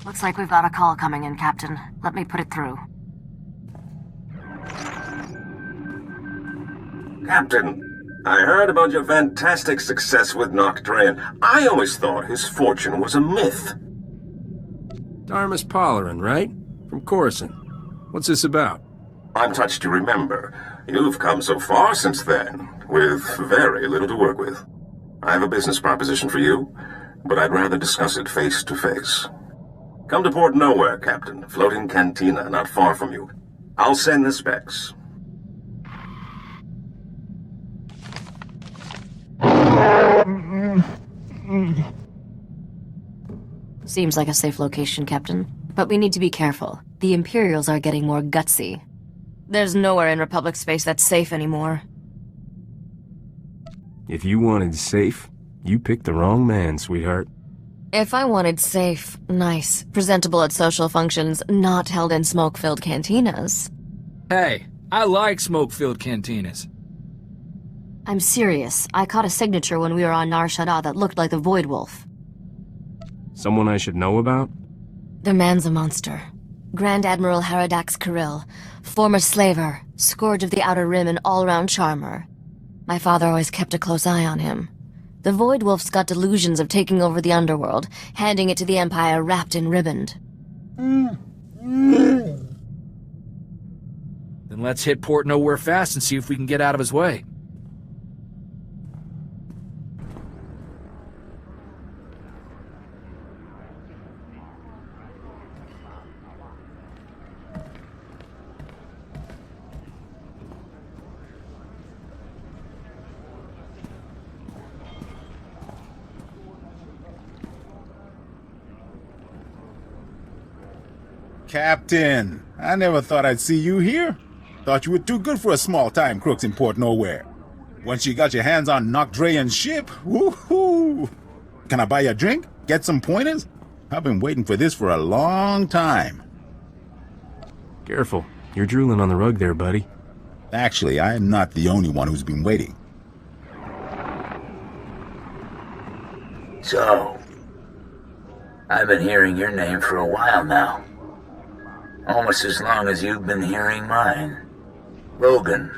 Looks like we've got a call coming in, Captain. Let me put it through. Captain, I heard about your fantastic success with Noctrain. I always thought his fortune was a myth. Darmus Polarin, right? From Coruscant. What's this about? I'm touched to remember. You've come so far since then, with very little to work with. I have a business proposition for you, but I'd rather discuss it face to face. Come to Port Nowhere, Captain. Floating cantina not far from you. I'll send the specs. Seems like a safe location, Captain. But we need to be careful. The Imperials are getting more gutsy. There's nowhere in Republic space that's safe anymore. If you wanted safe, you picked the wrong man, sweetheart. If I wanted safe, nice, presentable at social functions, not held in smoke-filled cantinas. Hey, I like smoke-filled cantinas. I'm serious. I caught a signature when we were on Nar Shaddaa that looked like the Void Wolf. Someone I should know about? The man's a monster. Grand Admiral Haradax Kirill, former slaver, scourge of the Outer Rim and all-round charmer. My father always kept a close eye on him. The Void Wolf's got delusions of taking over the underworld, handing it to the Empire wrapped in riband. Then let's hit Port Nowhere fast and see if we can get out of his way. Captain, I never thought I'd see you here. Thought you were too good for a small-time crooks in Port Nowhere. Once you got your hands on Noctrain's ship, woohoo! Can I buy you a drink? Get some pointers? I've been waiting for this for a long time. Careful. You're drooling on the rug there, buddy. Actually, I am not the only one who's been waiting. So, I've been hearing your name for a while now. Almost as long as you've been hearing mine. Logan.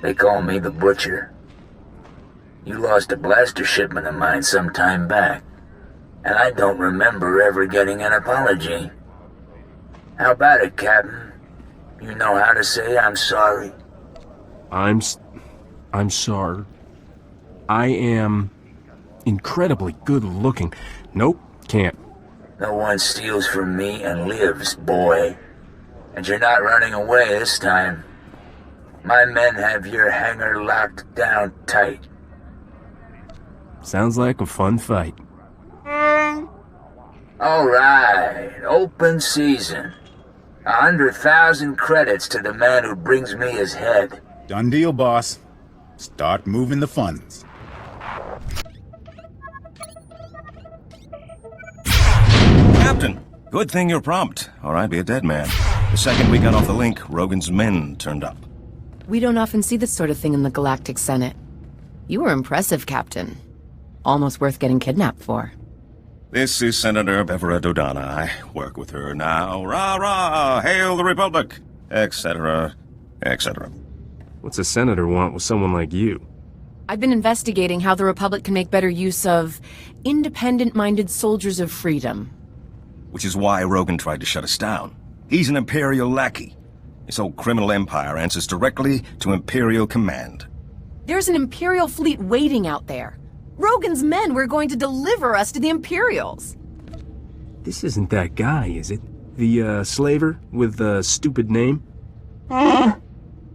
They call me the Butcher. You lost a blaster shipment of mine some time back, and I don't remember ever getting an apology. How about it, Captain? You know how to say I'm sorry? I'm sorry. I am incredibly good looking. Nope, can't. No one steals from me and lives, boy. And you're not running away this time. My men have your hangar locked down tight. Sounds like a fun fight. All right, open season. 100,000 credits to the man who brings me his head. Done deal, boss. Start moving the funds. Captain, good thing you're prompt, or I'd be a dead man. The second we got off the link, Rogan's men turned up. We don't often see this sort of thing in the Galactic Senate. You were impressive, Captain. Almost worth getting kidnapped for. This is Senator Bevera Dodana. I work with her now. Rah-rah! Hail the Republic! Etc., etc. What's a senator want with someone like you? I've been investigating how the Republic can make better use of independent-minded soldiers of freedom. Which is why Rogan tried to shut us down. He's an Imperial lackey. This whole criminal empire answers directly to Imperial command. There's an Imperial fleet waiting out there. Rogan's men were going to deliver us to the Imperials. This isn't that guy, is it? The, slaver with the stupid name?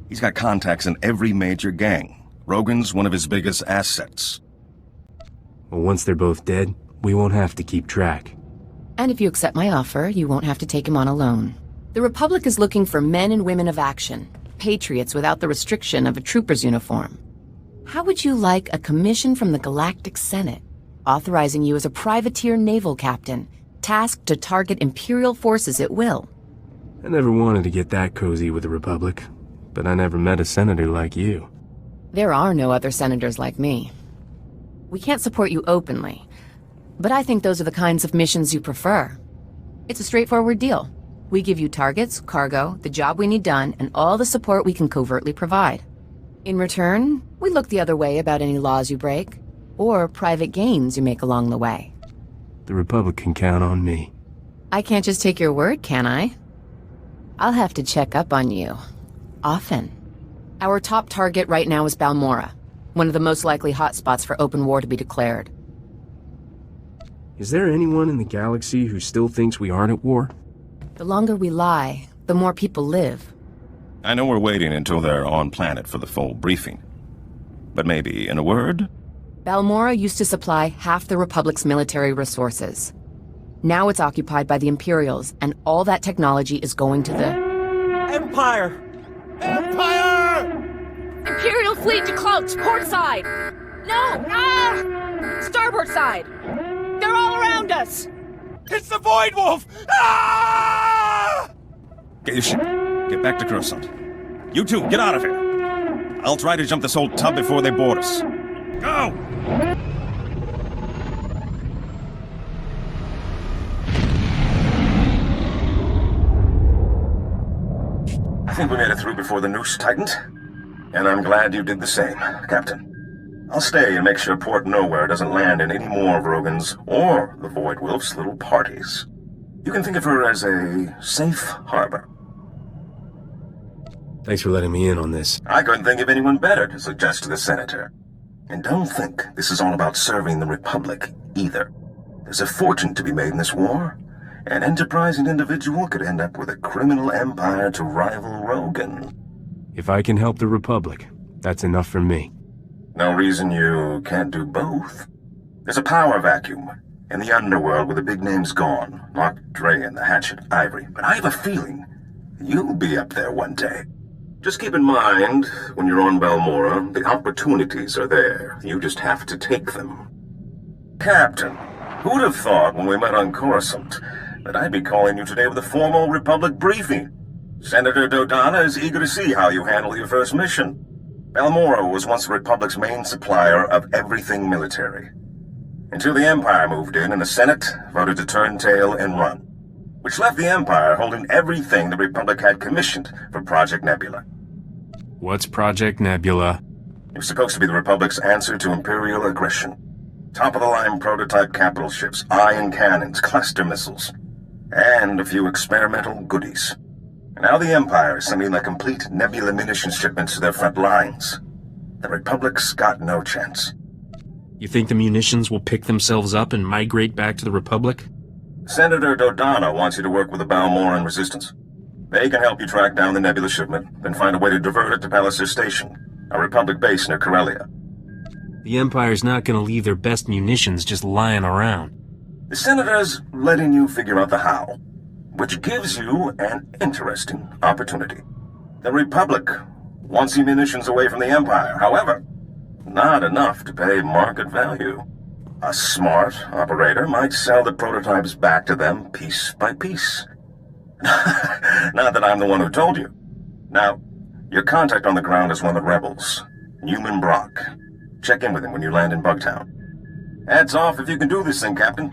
He's got contacts in every major gang. Rogan's one of his biggest assets. Well, once they're both dead, we won't have to keep track. And if you accept my offer, you won't have to take him on alone. The Republic is looking for men and women of action, patriots without the restriction of a trooper's uniform. How would you like a commission from the Galactic Senate, authorizing you as a privateer naval captain, tasked to target Imperial forces at will? I never wanted to get that cozy with the Republic, but I never met a senator like you. There are no other senators like me. We can't support you openly, but I think those are the kinds of missions you prefer. It's a straightforward deal. We give you targets, cargo, the job we need done, and all the support we can covertly provide. In return, we look the other way about any laws you break, or private gains you make along the way. The Republic can count on me. I can't just take your word, can I? I'll have to check up on you. Often. Our top target right now is Balmorra, one of the most likely hotspots for open war to be declared. Is there anyone in the galaxy who still thinks we aren't at war? The longer we lie, the more people live. I know we're waiting until they're on planet for the full briefing. But maybe, in a word? Balmorra used to supply half the Republic's military resources. Now it's occupied by the Imperials, and all that technology is going to the... Empire! Empire! Imperial fleet to cloaks, port side! No! Ah! Starboard side! They're all around us! It's the Void Wolf! Ah! Get your ship. Get back to Coruscant. You two, get out of here. I'll try to jump this old tub before they board us. Go! I think we made it through before the noose tightened. And I'm glad you did the same, Captain. I'll stay and make sure Port Nowhere doesn't land in any more of Rogan's or the Void Wolf's little parties. You can think of her as a safe harbor. Thanks for letting me in on this. I couldn't think of anyone better to suggest to the Senator. And don't think this is all about serving the Republic, either. There's a fortune to be made in this war. An enterprising individual could end up with a criminal empire to rival Rogan. If I can help the Republic, that's enough for me. No reason you can't do both. There's a power vacuum in the underworld where the big name's gone. Not Dre and the Hatchet Ivory. But I have a feeling you'll be up there one day. Just keep in mind, when you're on Balmorra, the opportunities are there. You just have to take them. Captain, who'd have thought when we met on Coruscant that I'd be calling you today with a formal Republic briefing? Senator Dodonna is eager to see how you handle your first mission. Balmorra was once the Republic's main supplier of everything military. Until the Empire moved in and the Senate voted to turn tail and run, which left the Empire holding everything the Republic had commissioned for Project Nebula. What's Project Nebula? It was supposed to be the Republic's answer to Imperial aggression. Top-of-the-line prototype capital ships, ion cannons, cluster missiles, and a few experimental goodies. Now the Empire is sending their complete Nebula munitions shipments to their front lines. The Republic's got no chance. You think the munitions will pick themselves up and migrate back to the Republic? Senator Dodonna wants you to work with the Balmorran Resistance. They can help you track down the Nebula shipment, then find a way to divert it to Palliser Station, a Republic base near Corellia. The Empire's not gonna leave their best munitions just lying around. The Senator's letting you figure out the how, which gives you an interesting opportunity. The Republic wants the munitions away from the Empire, however, not enough to pay market value. A smart operator might sell the prototypes back to them piece by piece. Not that I'm the one who told you. Now, your contact on the ground is one of the rebels, Newman Brock. Check in with him when you land in Bugtown. Hats off if you can do this thing, Captain.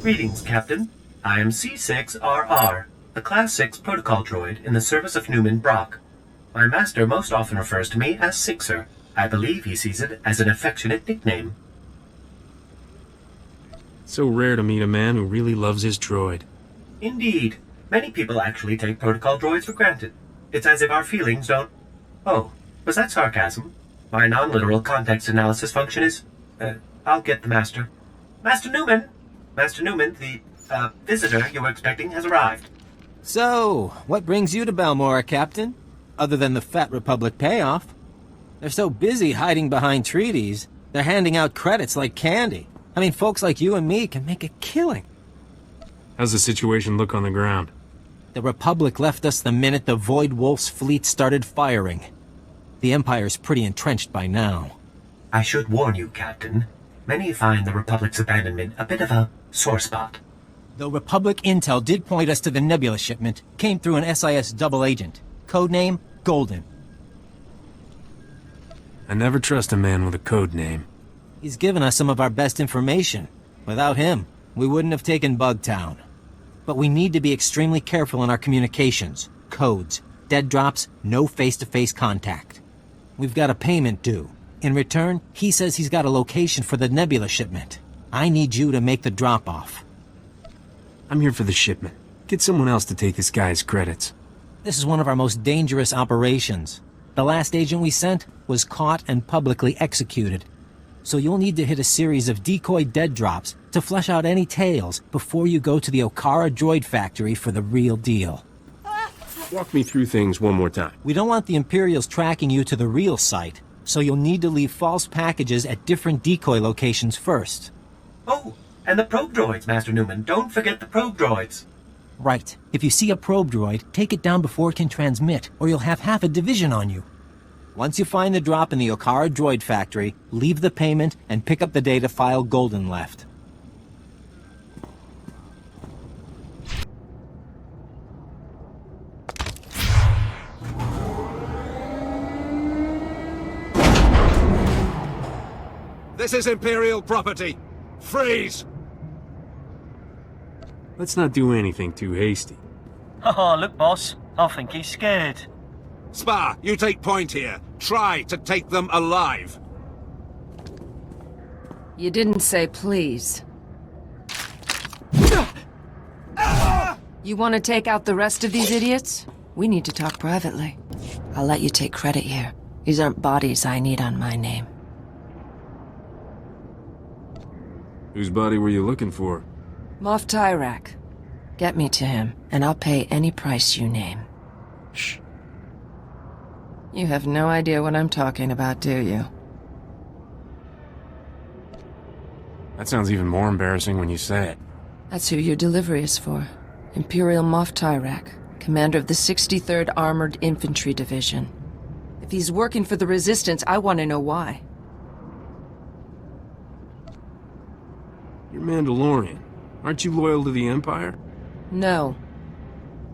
Greetings, Captain. I am C6RR, a Class 6 protocol droid in the service of Newman Brock. My master most often refers to me as Sixer. I believe he sees it as an affectionate nickname. So rare to meet a man who really loves his droid. Indeed. Many people actually take protocol droids for granted. It's as if our feelings don't... Oh, was that sarcasm? My non-literal context analysis function is... I'll get the master. Master Newman! Master Newman, the, visitor you were expecting has arrived. So, what brings you to Balmorra, Captain? Other than the Fat Republic payoff. They're so busy hiding behind treaties, they're handing out credits like candy. I mean, folks like you and me can make a killing. How's the situation look on the ground? The Republic left us the minute the Void Wolf's fleet started firing. The Empire's pretty entrenched by now. I should warn you, Captain. Many find the Republic's abandonment a bit of a sore spot. Though Republic intel did point us to the Nebula shipment, came through an SIS double agent. Codename, Golden. I never trust a man with a code name. He's given us some of our best information. Without him, we wouldn't have taken Bugtown. But we need to be extremely careful in our communications. Codes, dead drops, no face-to-face contact. We've got a payment due. In return, he says he's got a location for the Nebula shipment. I need you to make the drop-off. I'm here for the shipment. Get someone else to take this guy's credits. This is one of our most dangerous operations. The last agent we sent was caught and publicly executed. So you'll need to hit a series of decoy dead drops to flesh out any tales before you go to the Okara droid factory for the real deal. Walk me through things one more time. We don't want the Imperials tracking you to the real site, so you'll need to leave false packages at different decoy locations first. Oh, and the probe droids, Master Newman. Don't forget the probe droids. Right. If you see a probe droid, take it down before it can transmit, or you'll have half a division on you. Once you find the drop in the Okara droid factory, leave the payment and pick up the data file Golden left. This is Imperial property. Freeze! Let's not do anything too hasty. Haha, look, boss. I think he's scared. Spa, you take point here. Try to take them alive. You didn't say please. You want to take out the rest of these idiots? We need to talk privately. I'll let you take credit here. These aren't bodies I need on my name. Whose body were you looking for? Moff Tyrak. Get me to him, and I'll pay any price you name. Shh. You have no idea what I'm talking about, do you? That sounds even more embarrassing when you say it. That's who your delivery is for. Imperial Moff Tyrak, commander of the 63rd Armored Infantry Division. If he's working for the Resistance, I want to know why. You're Mandalorian. Aren't you loyal to the Empire? No.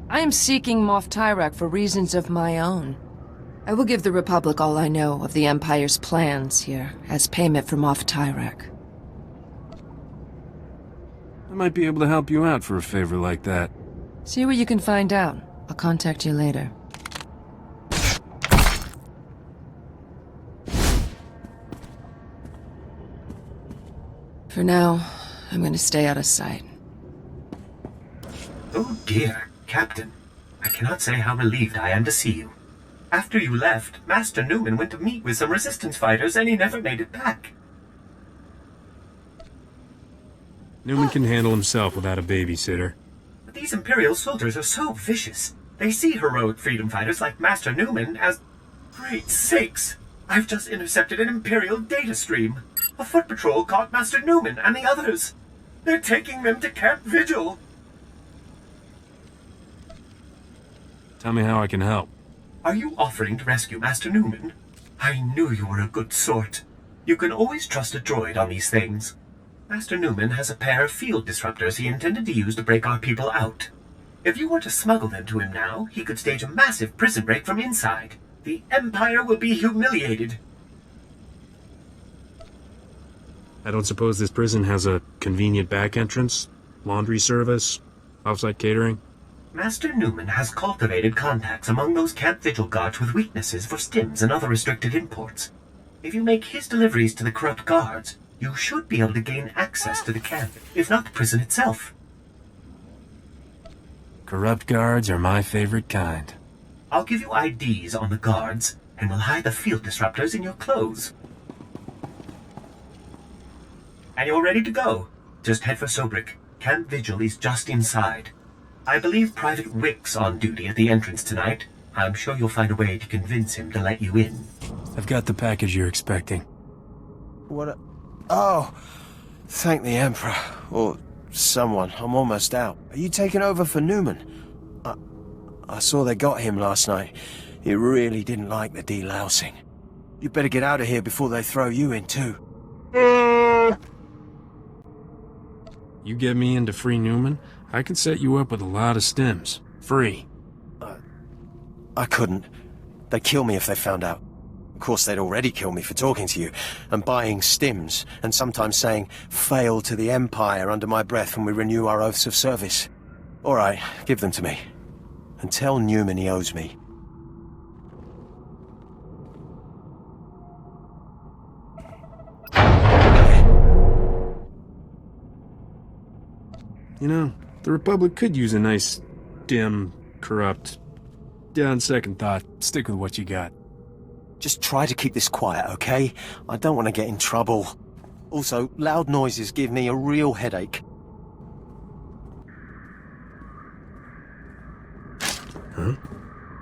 I am seeking Moff Tyrak for reasons of my own. I will give the Republic all I know of the Empire's plans here, as payment for Moff Tyrak. I might be able to help you out for a favor like that. See what you can find out. I'll contact you later. For now, I'm gonna stay out of sight. Oh dear, Captain. I cannot say how relieved I am to see you. After you left, Master Newman went to meet with some Resistance fighters and he never made it back. Newman can handle himself without a babysitter. But these Imperial soldiers are so vicious. They see heroic freedom fighters like Master Newman as... Great sakes! I've just intercepted an Imperial data stream. A foot patrol caught Master Newman and the others. They're taking them to Camp Vigil. Tell me how I can help. Are you offering to rescue Master Newman? I knew you were a good sort. You can always trust a droid on these things. Master Newman has a pair of field disruptors he intended to use to break our people out. If you were to smuggle them to him now, he could stage a massive prison break from inside. The Empire will be humiliated. I don't suppose this prison has a convenient back entrance? Laundry service? Offsite catering? Master Newman has cultivated contacts among those Camp Vigil guards with weaknesses for stims and other restricted imports. If you make his deliveries to the corrupt guards, you should be able to gain access to the camp, if not the prison itself. Corrupt guards are my favorite kind. I'll give you IDs on the guards, and we'll hide the field disruptors in your clothes. And you're ready to go. Just head for Sobrik. Camp Vigil is just inside. I believe Private Wick's on duty at the entrance tonight. I'm sure you'll find a way to convince him to let you in. I've got the package you're expecting. What? Oh, thank the Emperor. Or someone. I'm almost out. Are you taking over for Newman? I saw they got him last night. He really didn't like the delousing. You better get out of here before they throw you in too. You get me into free Newman, I can set you up with a lot of stims. Free. I couldn't. They'd kill me if they found out. course, they'd already kill me for talking to you, and buying stims, and sometimes saying, "Fail to the Empire," under my breath when we renew our oaths of service. All right, give them to me. And tell Newman he owes me. You know, the Republic could use a nice, dim, corrupt... Yeah, on second thought, stick with what you got. Just try to keep this quiet, okay? I don't want to get in trouble. Also, loud noises give me a real headache. Huh?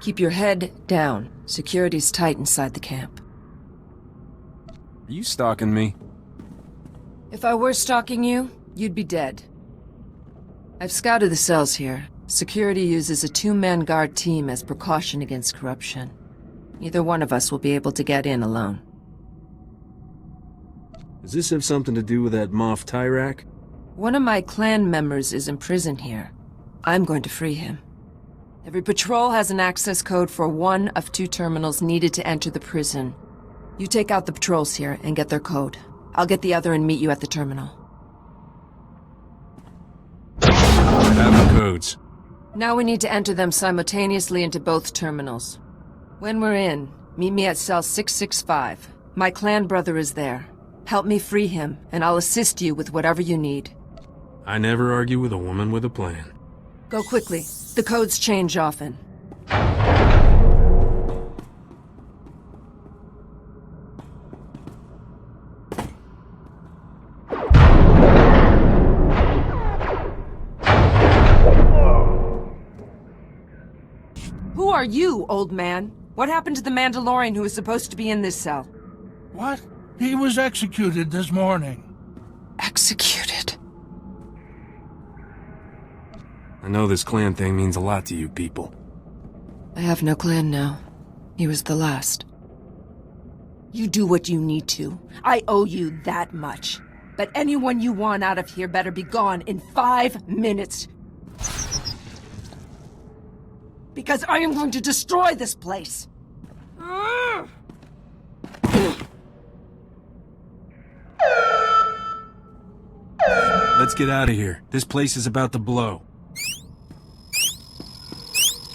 Keep your head down. Security's tight inside the camp. Are you stalking me? If I were stalking you, you'd be dead. I've scouted the cells here. Security uses a two-man guard team as precaution against corruption. Neither one of us will be able to get in alone. Does this have something to do with that Moff Tyrak? One of my clan members is in prison here. I'm going to free him. Every patrol has an access code for one of 2 terminals needed to enter the prison. You take out the patrols here and get their code. I'll get the other and meet you at the terminal. I have the codes. Now we need to enter them simultaneously into both terminals. When we're in, meet me at cell 665. My clan brother is there. Help me free him, and I'll assist you with whatever you need. I never argue with a woman with a plan. Go quickly. The codes change often. Who are you, old man? What happened to the Mandalorian who was supposed to be in this cell? What? He was executed this morning. Executed? I know this clan thing means a lot to you people. I have no clan now. He was the last. You do what you need to. I owe you that much. But anyone you want out of here better be gone in 5 minutes. Because I am going to destroy this place! Let's get out of here. This place is about to blow.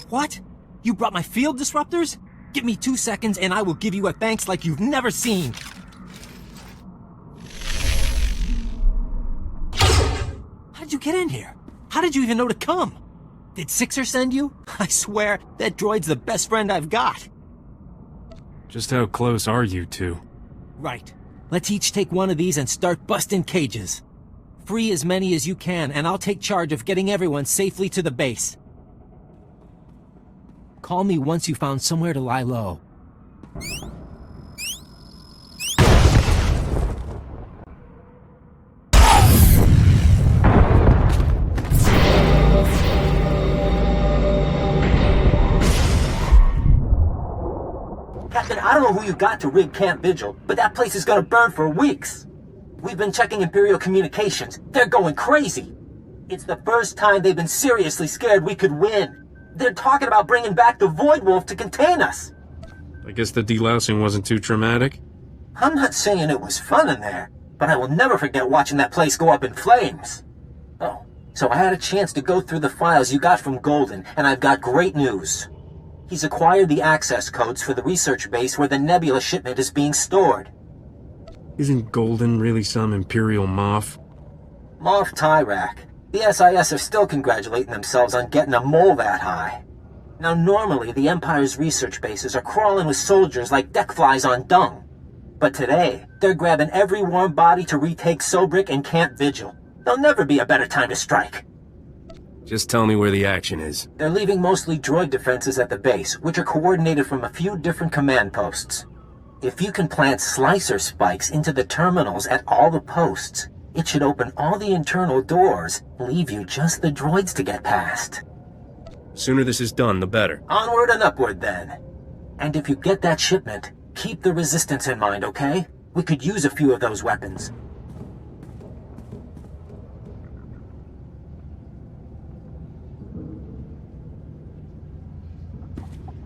What? You brought my field disruptors? Give me 2 seconds and I will give you a thanks like you've never seen. How did you get in here? How did you even know to come? Did Sixer send you? I swear, that droid's the best friend I've got. Just how close are you two? Right. Let's each take one of these and start busting cages. Free as many as you can, and I'll take charge of getting everyone safely to the base. Call me once you found somewhere to lie low. Captain, I don't know who you got to rig Camp Vigil, but that place is gonna burn for weeks. We've been checking Imperial communications. They're going crazy. It's the first time they've been seriously scared we could win. They're talking about bringing back the Void Wolf to contain us. I guess the delousing wasn't too traumatic? I'm not saying it was fun in there, but I will never forget watching that place go up in flames. Oh, so I had a chance to go through the files you got from Golden, and I've got great news. He's acquired the access codes for the research base where the Nebula shipment is being stored. Isn't Golden really some Imperial Moff? Moff Tyrak. The SIS are still congratulating themselves on getting a mole that high. Now normally the Empire's research bases are crawling with soldiers like deck flies on dung. But today, they're grabbing every warm body to retake Sobrik and Camp Vigil. There'll never be a better time to strike. Just tell me where the action is. They're leaving mostly droid defenses at the base, which are coordinated from a few different command posts. If you can plant slicer spikes into the terminals at all the posts, it should open all the internal doors, leave you just the droids to get past. Sooner this is done, the better. Onward and upward, then. And if you get that shipment, keep the Resistance in mind, okay? We could use a few of those weapons.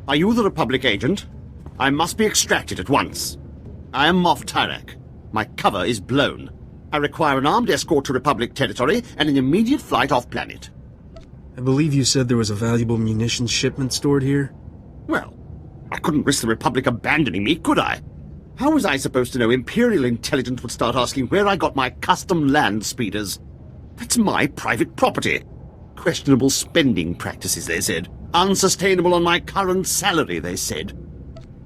Are you the Republic agent? I must be extracted at once. I am Moff Tyrak. My cover is blown. I require an armed escort to Republic territory and an immediate flight off-planet. I believe you said there was a valuable munitions shipment stored here? Well, I couldn't risk the Republic abandoning me, could I? How was I supposed to know Imperial intelligence would start asking where I got my custom land speeders? That's my private property. Questionable spending practices, they said. Unsustainable on my current salary, they said.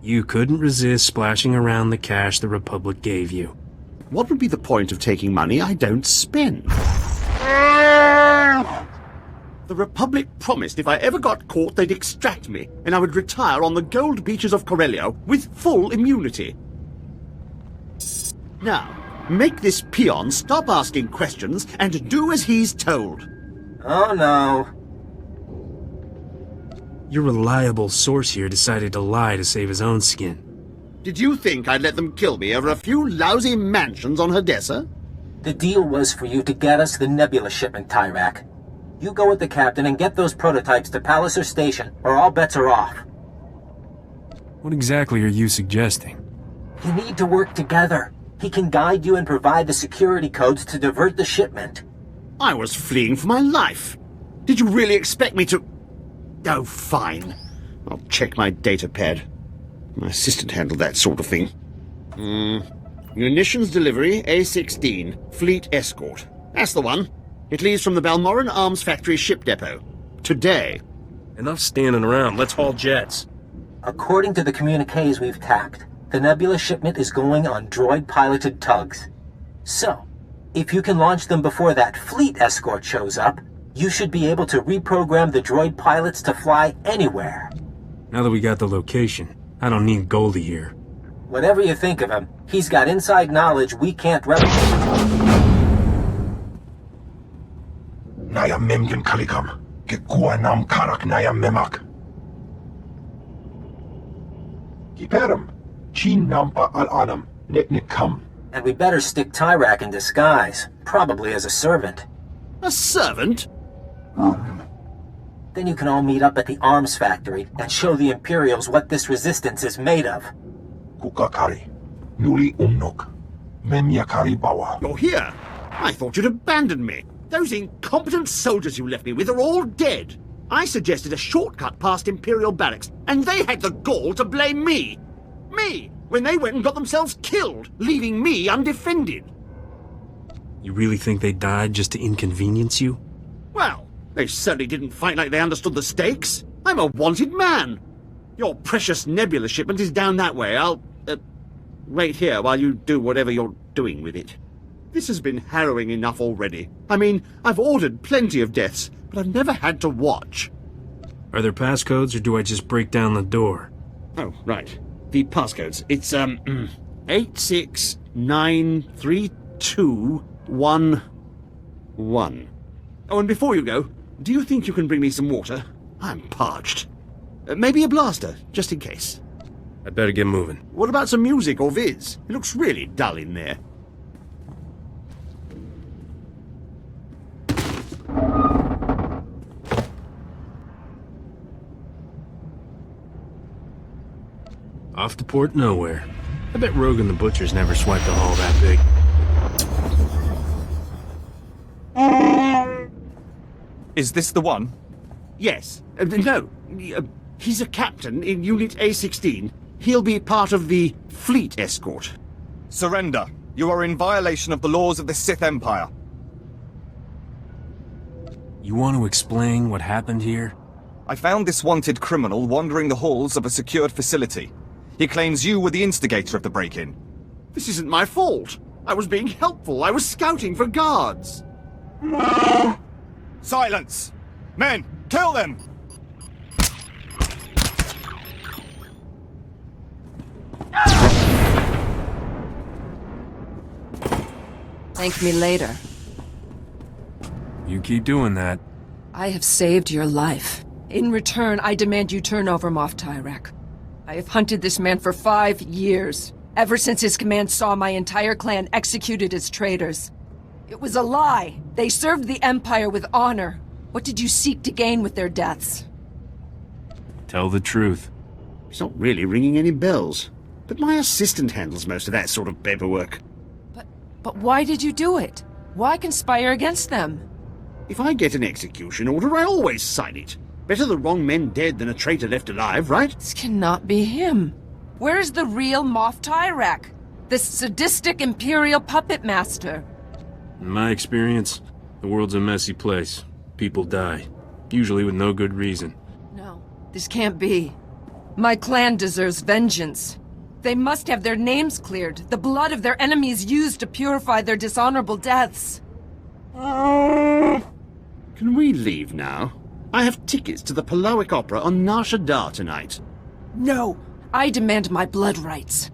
You couldn't resist splashing around the cash the Republic gave you. What would be the point of taking money I don't spend? The Republic promised if I ever got caught they'd extract me, and I would retire on the gold beaches of Corellia with full immunity. Now, make this peon stop asking questions and do as he's told. Oh no. Your reliable source here decided to lie to save his own skin. Did you think I'd let them kill me over a few lousy mansions on Hadessa? The deal was for you to get us the Nebula shipment, Tyrak. You go with the captain and get those prototypes to Palliser Station, or all bets are off. What exactly are you suggesting? You need to work together. He can guide you and provide the security codes to divert the shipment. I was fleeing for my life. Did you really expect me to... Oh, fine. I'll check my data pad. My assistant handled that sort of thing. Munitions delivery, A-16, Fleet Escort. That's the one. It leaves from the Balmorra Arms Factory ship depot. Today. Enough standing around. Let's haul jets. According to the communiques we've tapped, the Nebula shipment is going on droid-piloted tugs. So, if you can launch them before that Fleet Escort shows up, you should be able to reprogram the droid pilots to fly anywhere. Now that we got the location, I don't need Goldie here. Whatever you think of him, he's got inside knowledge we can't replicate. Naya memgen kalikam, kekua nam karak naya memak. Kiperum, chin nampa al-adam, neknikam. And we better stick Tyrak in disguise, probably as a servant. A servant? Then you can all meet up at the arms factory and show the Imperials what this resistance is made of. Kukakari, Nuli Umnuk, Memyakari Bawa. You're here? I thought you'd abandoned me. Those incompetent soldiers you left me with are all dead. I suggested a shortcut past Imperial barracks, and they had the gall to blame me. Me, when they went and got themselves killed, leaving me undefended. You really think they died just to inconvenience you? Well, they certainly didn't fight like they understood the stakes. I'm a wanted man. Your precious Nebula shipment is down that way. I'll, wait here while you do whatever you're doing with it. This has been harrowing enough already. I mean, I've ordered plenty of deaths, but I've never had to watch. Are there passcodes, or do I just break down the door? Oh, right. The passcodes. It's, 8693211. Oh, and before you go, do you think you can bring me some water? I'm parched. Maybe a blaster, just in case. I'd better get moving. What about some music or viz? It looks really dull in there. Off to Port Nowhere. I bet Rogan the Butcher's never swiped a haul that big. Is this the one? Yes. No. He's a captain in Unit A-16. He'll be part of the Fleet Escort. Surrender. You are in violation of the laws of the Sith Empire. You want to explain what happened here? I found this wanted criminal wandering the halls of a secured facility. He claims you were the instigator of the break-in. This isn't my fault. I was being helpful. I was scouting for guards. Silence! Men, kill them! Thank me later. You keep doing that. I have saved your life. In return, I demand you turn over Moff Tyrak. I have hunted this man for 5 years, ever since his command saw my entire clan executed as traitors. It was a lie. They served the Empire with honor. What did you seek to gain with their deaths? Tell the truth. It's not really ringing any bells. But my assistant handles most of that sort of paperwork. But why did you do it? Why conspire against them? If I get an execution order, I always sign it. Better the wrong men dead than a traitor left alive, right? This cannot be him. Where is the real Moff Tyrak? This sadistic Imperial puppet master? In my experience, the world's a messy place. People die, usually with no good reason. No, this can't be. My clan deserves vengeance. They must have their names cleared, the blood of their enemies used to purify their dishonorable deaths. Can we leave now? I have tickets to the Palowick Opera on Nar Shaddaa tonight. No, I demand my blood rights.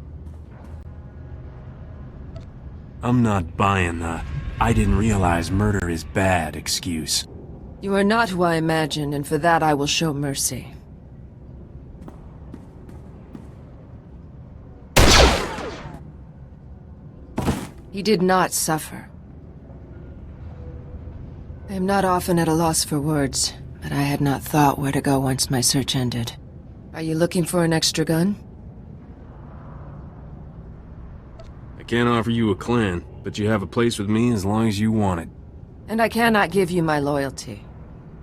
I'm not buying the "I didn't realize murder is bad" excuse. You are not who I imagined, and for that I will show mercy. He did not suffer. I am not often at a loss for words, but I had not thought where to go once my search ended. Are you looking for an extra gun? I can't offer you a clan, but you have a place with me as long as you want it. And I cannot give you my loyalty.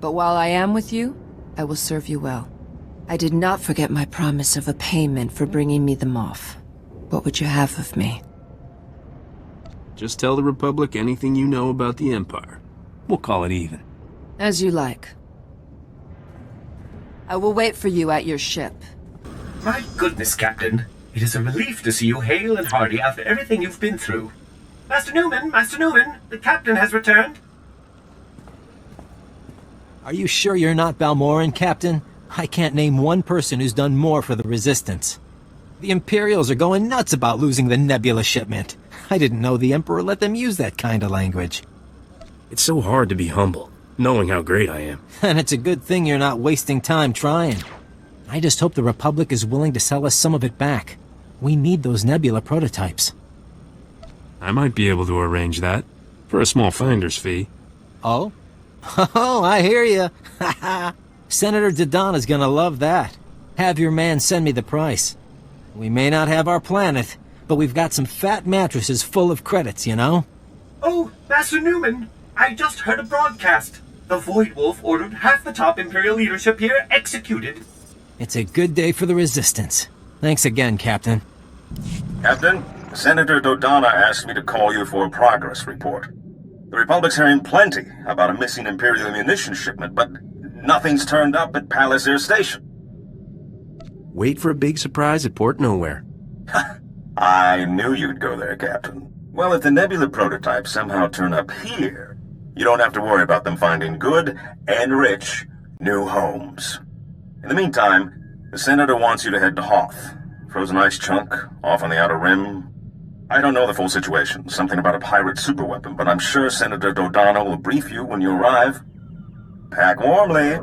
But while I am with you, I will serve you well. I did not forget my promise of a payment for bringing me the Moff. What would you have of me? Just tell the Republic anything you know about the Empire. We'll call it even. As you like. I will wait for you at your ship. My goodness, Captain. It is a relief to see you hale and hearty after everything you've been through. Master Newman, the Captain has returned. Are you sure you're not Balmorran, Captain? I can't name one person who's done more for the Resistance. The Imperials are going nuts about losing the Nebula shipment. I didn't know the Emperor let them use that kind of language. It's so hard to be humble, knowing how great I am. And it's a good thing you're not wasting time trying. I just hope the Republic is willing to sell us some of it back. We need those Nebula prototypes. I might be able to arrange that, for a small finder's fee. Oh? Oh, I hear you. Senator Dodonna's gonna love that. Have your man send me the price. We may not have our planet, but we've got some fat mattresses full of credits, you know? Oh, Master Newman, I just heard a broadcast. The Void Wolf ordered half the top Imperial leadership here executed. It's a good day for the Resistance. Thanks again, Captain. Captain, Senator Dodonna asked me to call you for a progress report. The Republic's hearing plenty about a missing Imperial ammunition shipment, but nothing's turned up at Palace Air Station. Wait for a big surprise at Port Nowhere. I knew you'd go there, Captain. Well, if the Nebula prototypes somehow turn up here, you don't have to worry about them finding good and rich new homes. In the meantime, the Senator wants you to head to Hoth. Frozen ice chunk, off on the Outer Rim. I don't know the full situation, something about a pirate superweapon, but I'm sure Senator Dodonna will brief you when you arrive. Pack warmly.